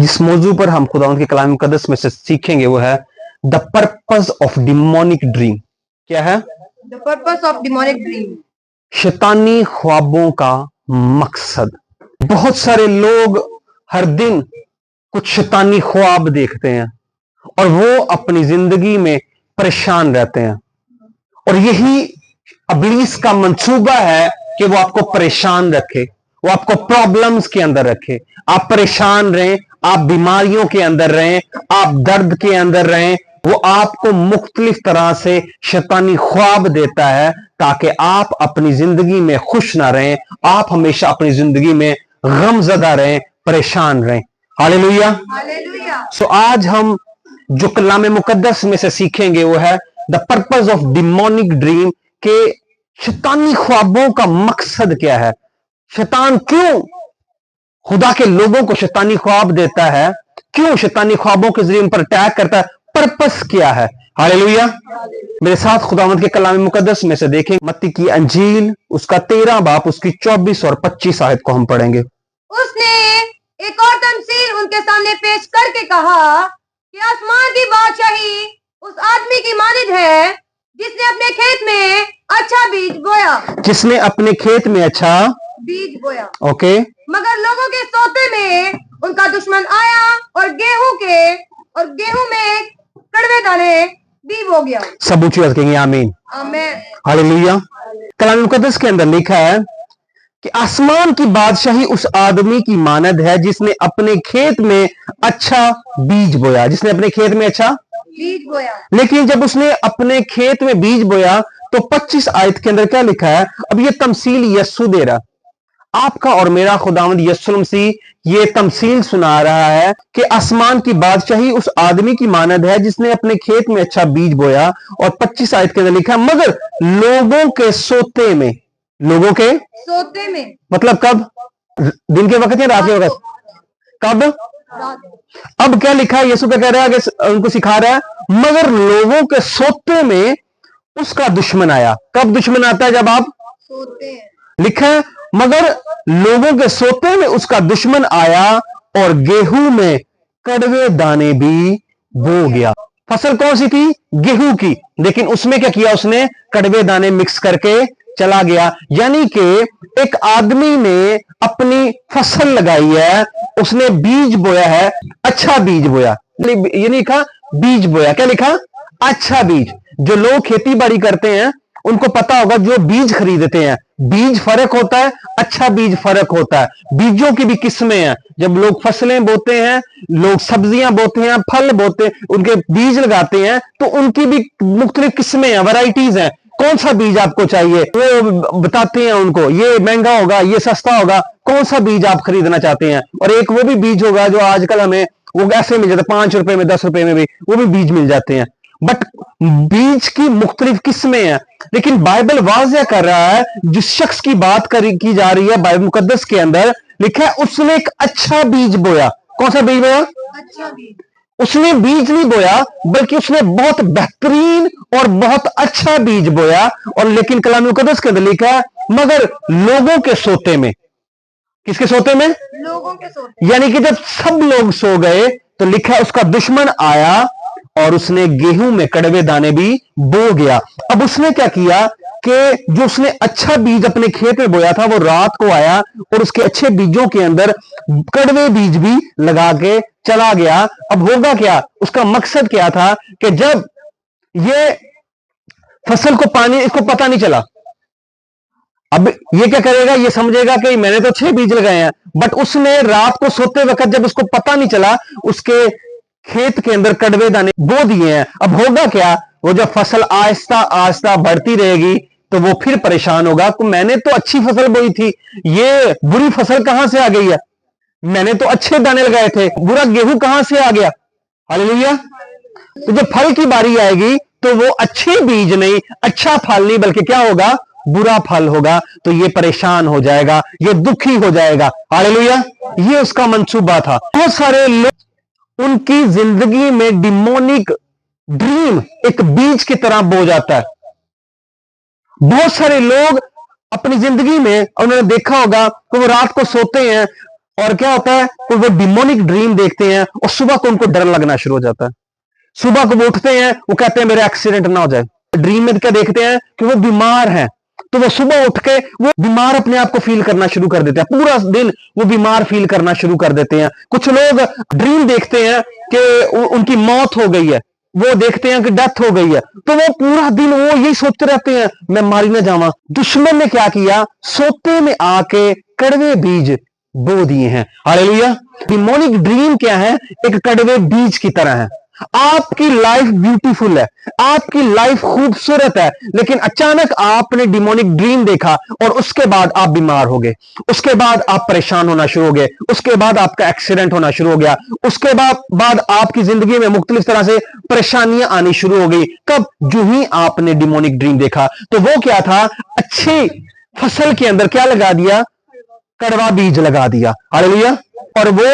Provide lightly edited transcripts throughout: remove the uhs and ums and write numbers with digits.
जिस मौजू पर हम खुदावंद के कलाम मुकद्दस में से सीखेंगे वो है the purpose of demonic dream. क्या है? The purpose of demonic dream. शैतानी ख्वाबों का मकसद। बहुत सारे लोग हर दिन कुछ शैतानी ख्वाब देखते हैं और वो अपनी जिंदगी में परेशान रहते हैं, और यही इब्लीस का मंसूबा है कि वो आपको परेशान रखे, वो आपको प्रॉब्लम्स के अंदर रखे, आप परेशान रहें, आप बीमारियों के अंदर रहें, आप दर्द के अंदर रहें। वो आपको मुख्तलिफ तरह से शैतानी ख्वाब देता है ताकि आप अपनी जिंदगी में खुश ना रहें, आप हमेशा अपनी जिंदगी में गमज़दा रहें, परेशान रहें। Hallelujah, hallelujah. सो आज हम जो कलाम मुकद्दस में से सीखेंगे वो है the purpose of demonic dream, के शैतानी ख्वाबों का मकसद क्या है, शैतान क्यों खुदा के लोगों को शैतानी ख्वाब देता है, क्यों शैतानी ख्वाबों के जरिए उन पर अटैक करता है, पर्पस क्या है। हालेलुया। मेरे साथ खुदावंद के कलाम मुकद्दस में से देखें मत्ती की अंजील उसका 13 बाब उसकी 24 और 25 आयत को हम पढ़ेंगे। उसने एक और तमसील उनके सामने पेश करके कहा कि आसमान की बादशाही उस आदमी की मानिंद है जिसने अपने खेत में अच्छा बीज बोया। जिसने अपने खेत में अच्छा बीज बोया। ओके। मगर लोगों के सोते में उनका दुश्मन आया और गेहूं में कड़वे दाने भी बो गया। सब ऊंची आवाज कहेंगे आमीन। आमीन। हालेलुया। कलाम मुकद्दस के अंदर लिखा है कि आसमान की बादशाही उस आदमी की मानद है जिसने अपने खेत में अच्छा बीज बोया, जिसने अपने खेत में अच्छा बीज बोया। लेकिन जब उसने अपने खेत में बीज बोया तो 25 आयत के अंदर क्या लिखा है? अब ये तमसील यस्सु दे रहा, आपका और मेरा खुदावंद यीशु मसीह ये तमसील सुना रहा है कि आसमान की बादशाही उस आदमी की मानद है जिसने अपने खेत में अच्छा बीज बोया, और 25 आयत के अंदर लिखा है मगर लोगों के सोते में, लोगों के सोते में मतलब कब? दिन के वक्त या रात के वक्त? कब? अब क्या लिखा है? यीशु क्या कह रहा है कि उनको सिखा रहा है मगर लोगों के सोते में उसका दुश्मन आया। कब दुश्मन आता है? जब आप सोते हैं। लिखा है मगर लोगों के सोते में उसका दुश्मन आया और गेहूं में कड़वे दाने भी बो गया। फसल कौन सी थी? गेहूं की, लेकिन उसमें क्या किया? उसने कड़वे दाने मिक्स करके चला गया। यानी कि एक आदमी ने अपनी फसल लगाई है, उसने बीज बोया है, अच्छा बीज बोया, ये नहीं लिखा बीज बोया, क्या लिखा? अच्छा बीज। जो लोग खेती बाड़ी करते हैं उनको पता होगा, जो बीज खरीदते हैं बीज फर्क होता है, अच्छा बीज फर्क होता है। बीजों की भी किस्में हैं, जब लोग फसलें बोते हैं, लोग सब्जियां बोते हैं, फल बोते हैं, उनके बीज लगाते हैं तो उनकी भी मुख्तलिफ किस्में हैं, वैरायटीज हैं। कौन सा बीज आपको चाहिए वो बताते हैं उनको, ये महंगा होगा, ये सस्ता होगा, कौन सा बीज आप खरीदना चाहते हैं। और एक वो भी बीज होगा जो आजकल हमें वो ऐसे मिल जाता है, 5 रुपए में 10 रुपए में भी वो भी बीज मिल जाते हैं। बट बीज की मुख्तलिफ किस्में हैं। लेकिन बाइबल वाज़ह कर रहा है, जिस शख्स की बात की जा रही है बाइबल मुकद्दस के अंदर लिखा है उसने एक अच्छा बीज बोया। कौन सा बीज बोया? अच्छा बीज। उसने बीज नहीं बोया बल्कि उसने बहुत बेहतरीन और बहुत अच्छा बीज बोया। और लेकिन कलाम मुकद्दस के अंदर लिखा है मगर लोगों के सोते में, किसके सोते में? लोगों के सोते। यानी कि जब सब लोग सो गए तो लिखा है उसका दुश्मन आया और उसने गेहूं में कड़वे दाने भी बो गया। अब उसने क्या किया कि जो उसने अच्छा बीज अपने खेत में बोया था वो रात को आया और उसके अच्छे बीजों के अंदर कड़वे बीज भी लगा के चला गया। अब होगा क्या? उसका मकसद क्या था कि जब ये फसल को पानी, इसको पता नहीं चला, अब ये क्या करेगा? ये समझेगा कि मैंने तो 6 बीज लगाए हैं, बट उसने रात को सोते वक्त जब उसको पता नहीं चला उसके खेत के अंदर कड़वे दाने बो दिए हैं। अब होगा क्या? वो जब फसल आहिस्ता आहिस्ता बढ़ती रहेगी तो वो फिर परेशान होगा कि मैंने तो अच्छी फसल बोई थी, ये बुरी फसल कहां से आ गई है? मैंने तो अच्छे दाने लगाए थे, बुरा गेहूं कहां से आ गया? हालेलुया। तो जब फल की बारी आएगी तो वो अच्छे बीज नहीं, अच्छा फल नहीं, बल्कि क्या होगा? बुरा फल होगा। तो ये परेशान हो जाएगा, ये दुखी हो जाएगा। हालेलुया। ये उसका मंसूबा था। बहुत सारे लोग, उनकी जिंदगी में डिमोनिक ड्रीम एक बीज की तरह बो जाता है। बहुत सारे लोग अपनी जिंदगी में उन्होंने देखा होगा कि वो रात को सोते हैं और क्या होता है, कोई वो डिमोनिक ड्रीम देखते हैं और सुबह को उनको डर लगना शुरू हो जाता है। सुबह को वो उठते हैं, वो कहते हैं मेरे एक्सीडेंट ना हो जाए। ड्रीम में क्या देखते हैं कि वो बीमार हैं, तो वो सुबह उठ के वो बीमार अपने आप को फील करना शुरू कर देते हैं, पूरा दिन वो बीमार फील करना शुरू कर देते हैं। कुछ लोग ड्रीम देखते हैं कि उनकी मौत हो गई है, वो देखते हैं कि डेथ हो गई है, तो वो पूरा दिन वो यही सोचते रहते हैं मैं मारी ना जावा। दुश्मन ने क्या किया, सोते में आके कड़वे बीज बो दिए हैं। हालेलुया। डिमोनिक ड्रीम क्या है, एक कड़वे बीज की तरह है। आपकी लाइफ ब्यूटीफुल है, आपकी लाइफ खूबसूरत है, लेकिन अचानक आपने डिमोनिक ड्रीम देखा और उसके बाद आप बीमार हो गए, उसके बाद आप परेशान होना शुरू हो गए, उसके बाद आपका एक्सीडेंट होना शुरू हो गया, उसके बाद आपकी जिंदगी में मुख्तलिफ तरह से परेशानियां आनी शुरू हो गई। कब, जो ही आपने डिमोनिक ड्रीम देखा। तो वो क्या था, अच्छी फसल के अंदर क्या लगा दिया, कड़वा बीज लगा दिया। हालेलुया। और वो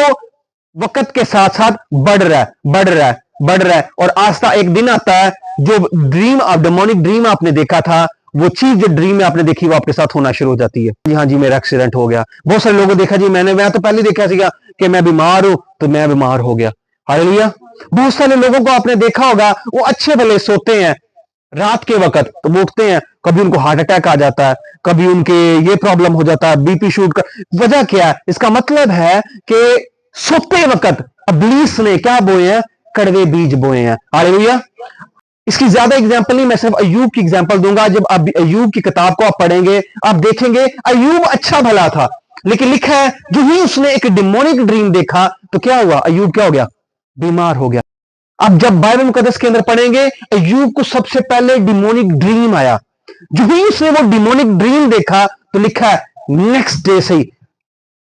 वक्त के साथ साथ बढ़ रहा है, बढ़ रहा है, बढ़ रहा है, और आस्था एक दिन आता है जो ड्रीम, डेमोनिक ड्रीम आपने देखा था, वो चीज जो ड्रीम में आपने देखी वो आपके साथ होना शुरू हो जाती है। जी हाँ जी, मेरा एक्सीडेंट हो गया। बहुत सारे लोगों को देखा जी, मैं तो पहले देखा सीगा कि मैं बीमार हूं, तो मैं बीमार हो गया। हालेलुया। बहुत सारे लोगों को आपने देखा होगा, वो अच्छे भले सोते हैं रात के वक्त, तो वो उठते हैं, कभी उनको हार्ट अटैक आ जाता है, कभी उनके ये प्रॉब्लम हो जाता है, बीपी शूट का। वजह क्या है, इसका मतलब है कि सोते वक्त इब्लीस ने क्या बोए हैं, कड़वे बीज बोए हैं। हालेलुया। इसकी ज्यादा एग्जांपल नहीं, मैं सिर्फ अय्यूब की एग्जांपल दूंगा। जब आप अय्यूब की किताब को आप पढ़ेंगे, आप देखेंगे अय्यूब अच्छा भला था, लेकिन लिखा है जो ही उसने एक डिमोनिक ड्रीम देखा तो क्या हुआ, अय्यूब क्या हो गया, बीमार हो गया। अब जब बाइबल मुकद्दस के अंदर पढ़ेंगे, अय्यूब को सबसे पहले डिमोनिक ड्रीम आया। जो ही उसने वो डिमोनिक ड्रीम देखा तो लिखा है नेक्स्ट डे से ही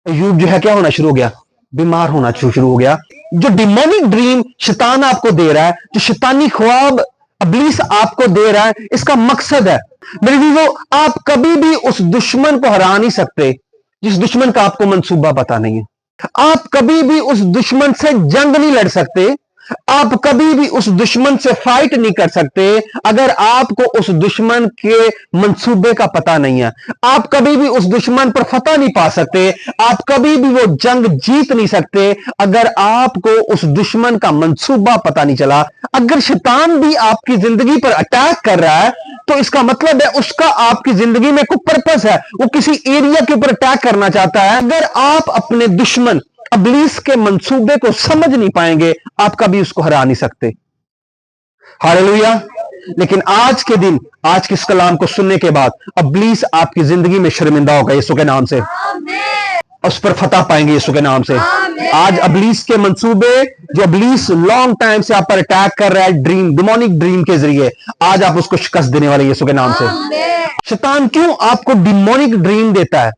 अय्यूब जो है क्या होना शुरू हो गया, बीमार होना शुरू हो गया। जो डिमोनिक ड्रीम शैतान आपको दे रहा है, जो शैतानी ख्वाब इब्लीस आपको दे रहा है, इसका मकसद है मेरे बीवो, आप कभी भी उस दुश्मन को हरा नहीं सकते जिस दुश्मन का आपको मंसूबा पता नहीं है। आप कभी भी उस दुश्मन से जंग नहीं लड़ सकते, आप कभी भी उस दुश्मन से फाइट नहीं कर सकते अगर आपको उस दुश्मन के मंसूबे का पता नहीं है। आप कभी भी उस दुश्मन पर फतह नहीं पा सकते, आप कभी भी वो जंग जीत नहीं सकते अगर आपको उस दुश्मन का मंसूबा पता नहीं चला। अगर शैतान भी आपकी जिंदगी पर अटैक कर रहा है तो इसका मतलब है उसका आपकी जिंदगी में कोई पर्पस है, वो किसी एरिया के ऊपर अटैक करना चाहता है। अगर आप अपने दुश्मन इब्लीस के मंसूबे को समझ नहीं पाएंगे, आप कभी उसको हरा नहीं सकते। हालेलुया। लेकिन आज के दिन, आज के इस कलाम को सुनने के बाद इब्लीस आपकी जिंदगी में शर्मिंदा होगा यीशु के नाम से, उस पर फतह पाएंगे यीशु के नाम से। आज इब्लीस के मंसूबे, जो इब्लीस लॉन्ग टाइम से आप पर अटैक कर रहा है ड्रीम, डिमोनिक ड्रीम के जरिए, आज आप उसको शिकस्त देने वाले यीशु के नाम से। शैतान क्यों आपको डिमोनिक ड्रीम देता है,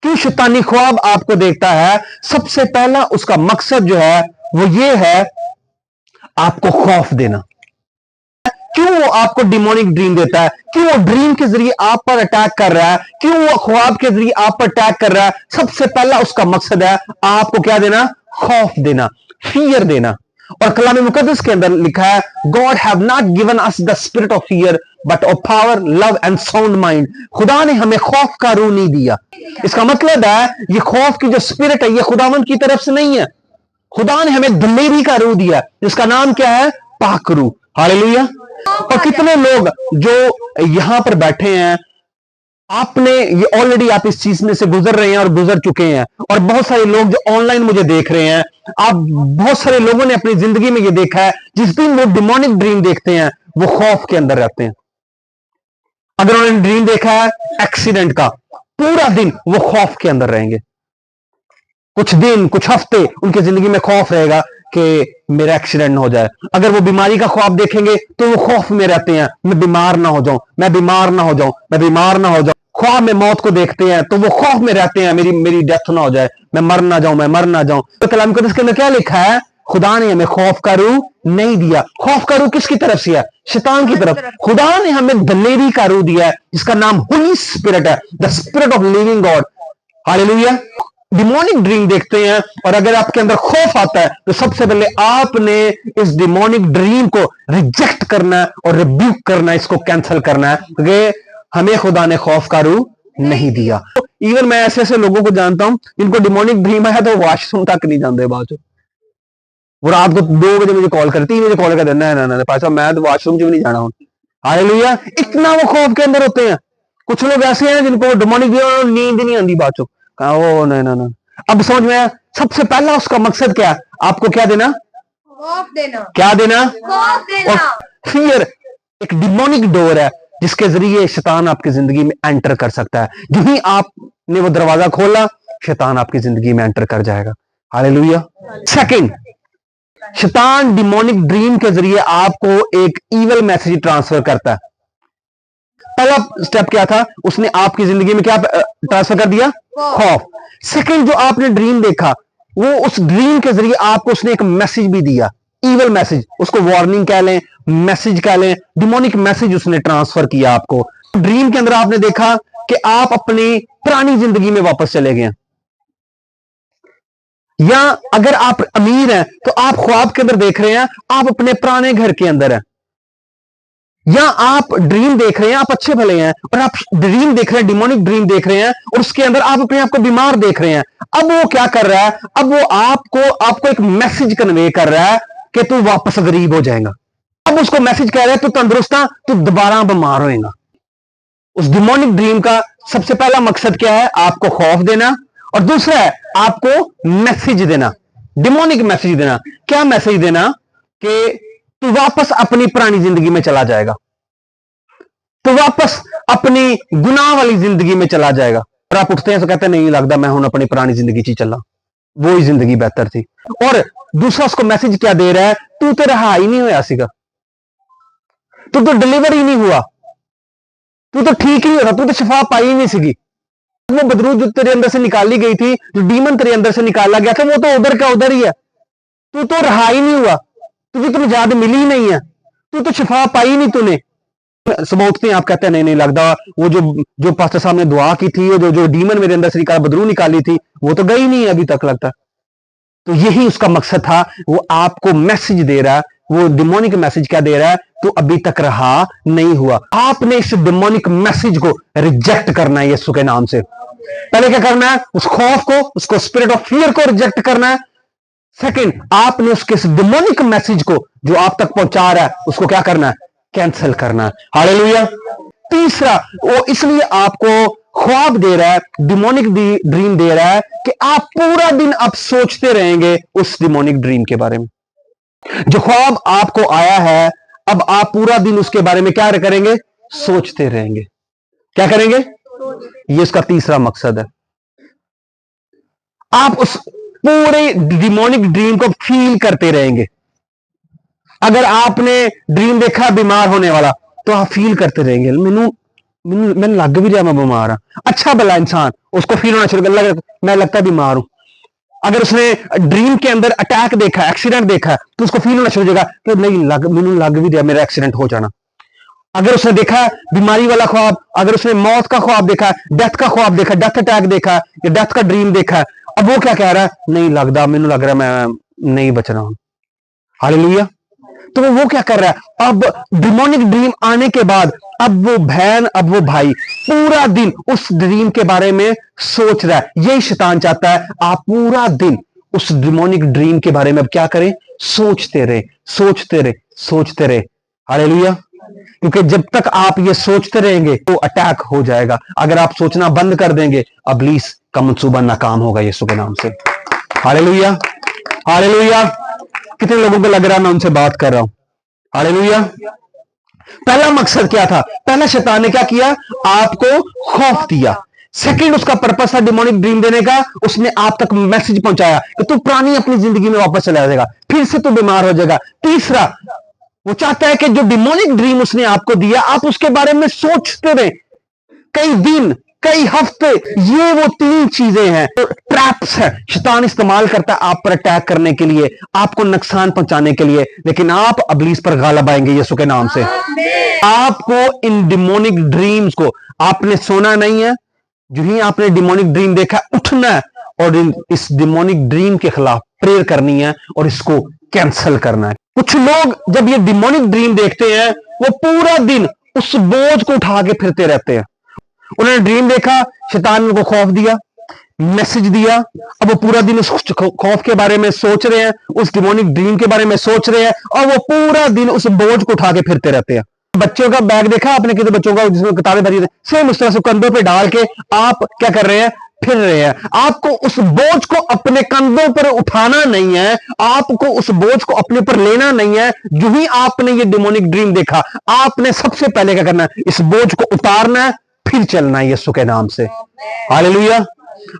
क्यों शैतानी ख्वाब आपको देखता है? सबसे पहला उसका मकसद जो है वो ये है आपको खौफ देना। क्यों वो आपको डिमोनिक ड्रीम देता है, क्यों वो ड्रीम के जरिए आप पर अटैक कर रहा है, क्यों वो ख्वाब के जरिए आप पर अटैक कर रहा है? सबसे पहला उसका मकसद है आपको क्या देना, खौफ देना, फियर देना। और कलाम मुकद्दस के अंदर लिखा है God have not given us the spirit of fear but of power, love and sound mind. खुदा ने हमें खौफ का रूह नहीं दिया। इसका मतलब है ये खौफ की जो स्पिरिट है ये खुदावंद की तरफ से नहीं है, खुदा ने हमें दिलेरी का रूह दिया जिसका नाम क्या है, पाक रूह। हालेलुया। और कितने लोग जो यहां पर बैठे हैं, आपने ये ऑलरेडी आप इस चीज में से गुजर रहे हैं और गुजर चुके हैं, और बहुत सारे लोग जो ऑनलाइन मुझे देख रहे हैं, आप बहुत सारे लोगों ने अपनी जिंदगी में ये देखा है जिस दिन वो डिमोनिक ड्रीम देखते हैं वो खौफ के अंदर रहते हैं। अगर उन्होंने ड्रीम देखा है एक्सीडेंट का, पूरा दिन वो खौफ के अंदर रहेंगे। कुछ दिन, कुछ हफ्ते उनकी जिंदगी में खौफ रहेगा कि मेरा एक्सीडेंट ना हो जाए। अगर वो बीमारी का ख्वाब देखेंगे तो वो खौफ में रहते हैं, मैं बीमार ना हो जाऊं, मैं बीमार ना हो जाऊं, मैं बीमार ना हो जाऊं। ख्वाब में मौत को देखते हैं तो वो खौफ में रहते हैं, मेरी डेथ ना हो जाए, मैं मर ना जाऊं, मैं मर ना जाऊं। तो कलाम मुकद्दस के अंदर क्या लिखा है, खुदा ने हमें खौफ का रूह नहीं दिया। खौफ का रूह किसकी तरफ से है, शैतान की तरफ। खुदा ने हमें दिलेरी का रूह दिया है जिसका नाम होली स्पिरिट है, the spirit of living God. Hallelujah. Demonic dream देखते हैं और अगर आपके अंदर खौफ आता है तो सबसे पहले आपने इस डिमोनिक ड्रीम को रिजेक्ट करना है और रिब्यूक करना है, इसको कैंसिल करना है, क्योंकि हमें खुदा ने खौफ का रूह नहीं दिया। इवन मैं ऐसे ऐसे लोगों को जानता हूं जिनको डिमोनिक ड्रीम आया तो वॉशरूम तक नहीं जाते बाद। वो रात को 2 बजे मुझे कॉल करती, 3 बजे कॉल कर देना है, ना पासा मैं तो वॉशरूम में नहीं जाना हूं। हालेलुया, इतना वो खौफ के अंदर होते हैं। कुछ लोग ऐसे हैं जिनको डिमोनिक नींद नहीं आती बाद कहा ओ नहीं। अब समझ में आया, सबसे पहला उसका मकसद क्या है? आपको क्या देना? खौफ देना। क्या देना? खौफ देना। और फियर एक डिमोनिक डोर है जिसके जरिए शैतान आपकी जिंदगी में एंटर कर सकता है। जो ही आपने वो दरवाजा खोला, शैतान आपकी जिंदगी में एंटर कर जाएगा। हालेलुया। सेकंड, शैतान डिमोनिक ड्रीम के जरिए आपको एक ईवल मैसेज ट्रांसफर करता है। पहला स्टेप क्या था? उसने आपकी जिंदगी में क्या ट्रांसफर कर दिया? खौफ। सेकंड, जो आपने ड्रीम देखा, वो उस ड्रीम के जरिए आपको उसने एक मैसेज भी दिया, ईवल मैसेज। उसको वार्निंग कह लें, मैसेज कह लें, डिमोनिक मैसेज उसने ट्रांसफर किया आपको। ड्रीम के अंदर आपने देखा कि आप अपनी पुरानी जिंदगी में वापस चले गए, या अगर आप अमीर हैं तो आप ख्वाब के अंदर देख रहे हैं आप अपने पुराने घर के अंदर हैं, या आप ड्रीम देख रहे हैं आप अच्छे भले हैं और आप ड्रीम देख रहे हैं, डिमोनिक ड्रीम देख रहे हैं और उसके अंदर आप अपने आप को बीमार देख रहे हैं। अब वो क्या कर रहा है? अब वो आपको एक मैसेज कन्वे कर रहा है कि तू वापस गरीब हो जाएगा। अब उसको मैसेज कह रहा है तू तंदुरुस्त है, तू दोबारा बीमार होएगा। उस डिमोनिक ड्रीम का सबसे पहला मकसद क्या है? आपको खौफ देना, और दूसरा है आपको मैसेज देना, डिमोनिक मैसेज देना। क्या मैसेज देना? कि तू वापस अपनी पुरानी जिंदगी में चला जाएगा, तो वापस अपनी गुनाह वाली जिंदगी में चला जाएगा। और आप उठते हैं तो कहते हैं नहीं लगता मैं हूं अपनी पुरानी जिंदगी ची चला, वो ही जिंदगी बेहतर थी। और दूसरा उसको मैसेज क्या दे रहा है? तू तो रहा ही नहीं होया सीगा, तू तो डिलीवर ही नहीं हुआ, तू तो ठीक नहीं होता, तू तो शफा पाई ही नहीं सीगी। वो बदरू जो तेरे अंदर से निकाली गई थी, जो डीमन तेरे अंदर से निकाला गया था, वो तो उधर का उधर ही है। तू तो रहा ही नहीं हुआ, तुझे तो निजात मिली ही नहीं है, तू तो शफा पाई नहीं तूने। सुबह उठते हैं आप कहते हैं नहीं लगता वो जो पास्टर साहब ने दुआ की थी, जो डीमन मेरे अंदर से निकाला, बदरू निकाली थी, वो तो गई नहीं है अभी तक लगता। तो यही उसका मकसद था, वो आपको मैसेज दे रहा है। वो डिमोनिक मैसेज क्या दे रहा है? तो अभी तक रहा नहीं हुआ। आपने इस डिमोनिक मैसेज को रिजेक्ट करना है यीशु के नाम से। पहले क्या करना है? उस खौफ को, उसको स्पिरिट ऑफ फियर को रिजेक्ट करना है। सेकंड, आपने उसके इस डिमोनिक मैसेज को जो आप तक पहुंचा रहा है, उसको क्या करना है? कैंसिल करना है। हालेलुया। तीसरा, वो इसलिए आपको ख्वाब दे रहा है, डिमोनिक ड्रीम दे रहा है कि आप पूरा दिन अब सोचते रहेंगे उस डिमोनिक ड्रीम के बारे में। जो ख्वाब आपको आया है, अब आप पूरा दिन उसके बारे में क्या करेंगे? सोचते रहेंगे। क्या करेंगे? ये उसका तीसरा मकसद है। आप उस पूरे डिमोनिक ड्रीम को फील करते रहेंगे। अगर आपने ड्रीम देखा बीमार होने वाला, तो आप फील करते रहेंगे मैंने लग भी रहा मैं बीमार हाँ। अच्छा भला इंसान उसको फील होना शुरू कर, मैं लगता बीमार हूं। अगर उसने ड्रीम के अंदर अटैक देखा, एक्सीडेंट देखा, तो उसको फील होना शुरू हो जाएगा कि नहीं मैंने लग भी रहा मेरा एक्सीडेंट हो जाना। अगर उसने देखा बीमारी वाला ख्वाब, अगर उसने मौत का ख्वाब देखा, डेथ का ख्वाब देखा, डेथ अटैक देखा या डेथ का ड्रीम देखा, अब वो क्या कह रहा है? नहीं लगता, मैंने लग रहा मैं नहीं बच रहा हूं। हालेलुया। तो वो क्या कर रहा है? अब डिमोनिक ड्रीम आने के बाद अब वो बहन, अब वो भाई पूरा दिन उस ड्रीम के बारे में सोच रहा है। यही शैतान चाहता है, आप पूरा दिन उस डिमोनिक ड्रीम के बारे में अब क्या करें? सोचते रहे, सोचते रहे, सोचते रहे। हालेलुया। क्योंकि जब तक आप ये सोचते रहेंगे तो अटैक हो जाएगा। अगर आप सोचना बंद कर देंगे, इब्लीस का मंसूबा नाकाम होगा यीशु के नाम से। Hallelujah, hallelujah. कितने लोगों को लग रहा है मैं उनसे बात कर रहा हूं? हालेलुया। पहला मकसद क्या था? पहला शैतान ने क्या किया? आपको खौफ दिया। सेकंड, उसका पर्पस था डिमोनिक ड्रीम देने का। उसने आप तक मैसेज पहुंचाया कि तू पुरानी अपनी जिंदगी में वापस चला जाएगा, फिर से तू बीमार हो जाएगा। तीसरा, वो चाहता है कि जो डिमोनिक ड्रीम उसने आपको दिया, आप उसके बारे में सोचते रहे कई दिन, कई हफ्ते। ये वो 3 चीजें हैं, ट्रैप्स है शैतान इस्तेमाल करता है आप पर अटैक करने के लिए, आपको नुकसान पहुंचाने के लिए। लेकिन आप इब्लीस पर गालिब आएंगे यीशु के नाम से। आपको इन डिमोनिक ड्रीम्स को, आपने सोना नहीं है, जो ही आपने डिमोनिक ड्रीम देखा उठना है और इस डिमोनिक ड्रीम के खिलाफ प्रेयर करनी है और इसको कैंसिल करना है। कुछ लोग जब ये डिमोनिक ड्रीम देखते हैं, वो पूरा दिन उस बोझ को उठा के फिरते रहते हैं। उन्होंने ड्रीम देखा, शैतान ने उनको खौफ दिया, मैसेज दिया। अब वो पूरा दिन उस खौफ के बारे में सोच रहे हैं, उस डिमोनिक ड्रीम के बारे में सोच रहे हैं, और वो पूरा दिन उस बोझ को उठा के फिरते रहते हैं। बच्चों का बैग देखा आपने, कितने बच्चों का जिसमें किताबें भरी, सेम उस तरह से कंधों पे डाल के आप क्या कर रहे हैं, फिर रहे हैं। आपको उस बोझ को अपने कंधों पर उठाना नहीं है, आपको उस बोझ को अपने पर लेना नहीं है। जो ही आपने ये डिमोनिक ड्रीम देखा, आपने सबसे पहले क्या करना है, इस बोझ को उतारना है, फिर चलना है यीशु के नाम से। हालेलुया।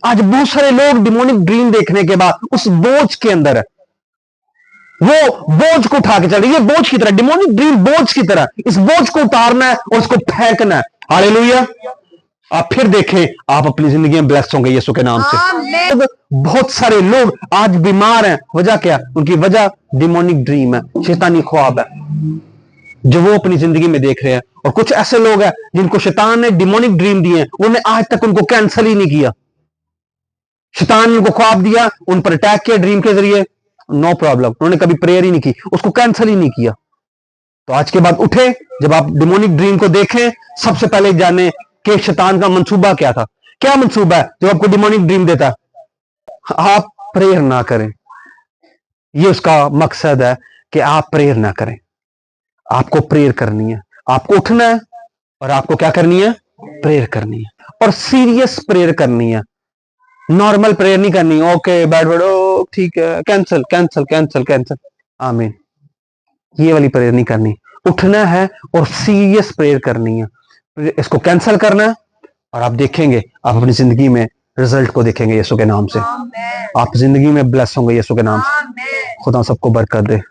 आज बहुत सारे लोग डिमोनिक ड्रीम देखने के बाद उस बोझ के अंदर, वो बोझ को उठा के चल रही है, बोझ की तरह, डिमोनिक ड्रीम बोझ की तरह। इस बोझ को उतारना है और उसको फेंकना है। हालेलुया। आप फिर देखें, आप अपनी जिंदगी में ब्लेस्ड होंगे यीशु के नाम से। बहुत सारे लोग आज बीमार हैं, वजह क्या? उनकी वजह डिमोनिक ड्रीम है, शैतानी ख्वाब है जो वो अपनी जिंदगी में देख रहे हैं। और कुछ ऐसे लोग हैं जिनको शैतान ने डिमोनिक ड्रीम दिए, उन्होंने आज तक उनको कैंसिल ही नहीं किया। शैतान ने उनको ख्वाब दिया, उन पर अटैक किया ड्रीम के जरिए, नो प्रॉब्लम, उन्होंने कभी प्रेयर ही नहीं की, उसको कैंसिल ही नहीं किया। तो आज के बाद उठे, जब आप डिमोनिक ड्रीम को देखें, सबसे पहले जाने कि शैतान का मंसूबा क्या था। क्या मंसूबा है जो आपको डिमोनिक ड्रीम देता है? आप प्रेयर ना करें, ये उसका मकसद है कि आप प्रेयर ना करें। आपको प्रेयर करनी है, आपको उठना है और आपको क्या करनी है? प्रेयर करनी है, और सीरियस प्रेयर करनी है। नॉर्मल प्रेयर नहीं करनी, ओके बैठ बैठो ठीक है, कैंसिल कैंसिल कैंसिल कैंसिल, आमीन, ये वाली प्रेयर नहीं करनी। उठना है और सीरियस प्रेयर करनी है, इसको कैंसिल करना है, और आप देखेंगे, आप अपनी जिंदगी में रिजल्ट को देखेंगे यीशु के नाम से। आप जिंदगी में ब्लेस होंगे यीशु के नाम से। खुदा सबको बरकत दे।